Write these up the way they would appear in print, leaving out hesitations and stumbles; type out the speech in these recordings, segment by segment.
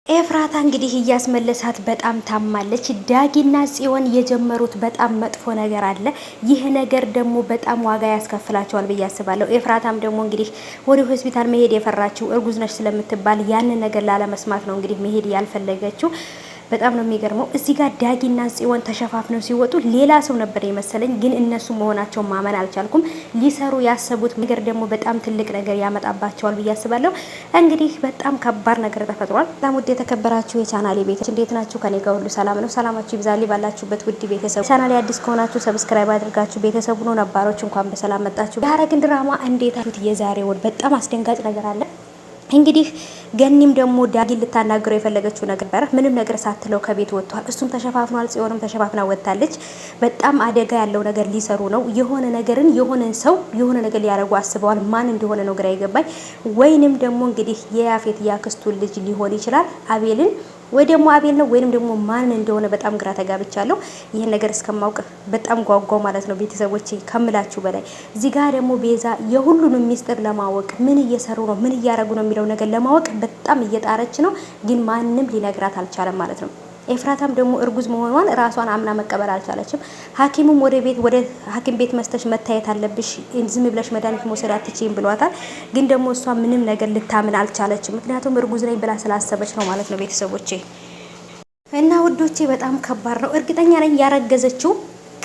ኤፍራታ እንግዲህ እያስመለሳት በጣም ታማለች። ዳጊና ጽዮን የጀመሩት በጣም መጥፎ ነገር አለ። ይህ ነገር ደግሞ በጣም ዋጋ ያስከፍላቸዋል ብዬ አስባለሁ። ኤፍራታም ደግሞ እንግዲህ ወደ ሆስፒታል መሄድ የፈራችው እርጉዝ ነች ስለምትባል ያንን ነገር ላለመስማት ነው እንግዲህ መሄድ ያልፈለገችው። በጣም ነው የሚገርመው። እዚህ ጋር ዳጊና ጽዮን ተሸፋፍነው ሲወጡ ሌላ ሰው ነበር የመሰለኝ፣ ግን እነሱ መሆናቸውን ማመን አልቻልኩም። ሊሰሩ ያሰቡት ነገር ደግሞ በጣም ትልቅ ነገር ያመጣባቸዋል ብዬ አስባለሁ። እንግዲህ በጣም ከባድ ነገር ተፈጥሯል። በጣም ውድ የተከበራችሁ የቻናሌ ቤተሰቦች እንዴት ናችሁ? ከኔ ጋር ሁሉ ሰላም ነው። ሰላማችሁ ይብዛልኝ ባላችሁበት ውድ ቤተሰብ። ቻናሌ አዲስ ከሆናችሁ ሰብስክራይብ አድርጋችሁ ቤተሰቡ ነው። ነባሮች እንኳን በሰላም መጣችሁ። የሐረግን ድራማ እንዴት አዩት? የዛሬውን በጣም አስደንጋጭ ነገር አለ። እንግዲህ ገኒም ደግሞ ዳጊን ልታናግረው የፈለገችው ነገር ነበረ። ምንም ነገር ሳትለው ከቤት ወጥቷል። እሱም ተሸፋፍኗል። ጽዮንም ተሸፋፍና ወጥታለች። በጣም አደጋ ያለው ነገር ሊሰሩ ነው። የሆነን ሰው የሆነ ነገር ሊያደርጉ አስበዋል። ማን እንደሆነ ነው ግራ የገባኝ። ወይንም ደግሞ እንግዲህ የያፌት ያክስቱን ልጅ ሊሆን ይችላል አቤልን ወይ ደግሞ አቤል ነው ወይንም ደግሞ ማን እንደሆነ በጣም ግራ ተጋብቻለሁ። ይሄን ነገር እስከማውቅ በጣም ጓጓው ማለት ነው ቤተሰቦቼ ከምላችሁ በላይ። እዚህ ጋር ደግሞ ቤዛ የሁሉንም ሚስጥር ለማወቅ ምን እየሰሩ ነው ምን እያደረጉ ነው የሚለው ነገር ለማወቅ በጣም እየጣረች ነው፣ ግን ማንም ሊነግራት አልቻለም ማለት ነው። ኤፍራታም ደግሞ እርጉዝ መሆኗን ራሷን አምና መቀበል አልቻለችም። ሐኪሙም ወደ ሐኪም ቤት መስተሽ መታየት አለብሽ፣ ዝም ብለሽ መድኃኒት መውሰድ አትችይም ብሏታል። ግን ደግሞ እሷ ምንም ነገር ልታምን አልቻለችም። ምክንያቱም እርጉዝ ነኝ ብላ ስላሰበች ነው ማለት ነው ቤተሰቦቼ እና ውዶቼ በጣም ከባድ ነው። እርግጠኛ ነኝ ያረገዘችው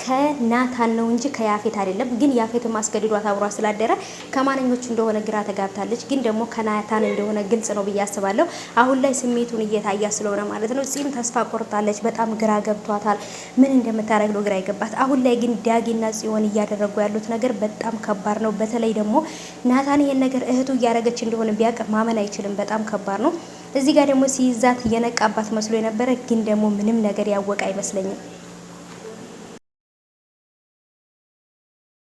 ከናታን ነው እንጂ ከያፌት አይደለም። ግን ያፌት ማስገድዷት አብሯ ስላደረ ከማንኞቹ እንደሆነ ግራ ተጋብታለች። ግን ደግሞ ከናታን እንደሆነ ግልጽ ነው ብዬ አስባለሁ። አሁን ላይ ስሜቱን እየታያ ስለሆነ ማለት ነው። ጺም ተስፋ ቆርጣለች። በጣም ግራ ገብቷታል። ምን እንደምታረግ ነው ግራ ይገባት። አሁን ላይ ግን ዳጊና ጽዮን እያደረጉ ያሉት ነገር በጣም ከባድ ነው። በተለይ ደግሞ ናታን ይሄን ነገር እህቱ እያረገች እንደሆነ ቢያውቅ ማመን አይችልም። በጣም ከባድ ነው። እዚህ ጋር ደግሞ ሲይዛት እየነቃባት መስሎ የነበረ ግን ደግሞ ምንም ነገር ያወቀ አይመስለኝም።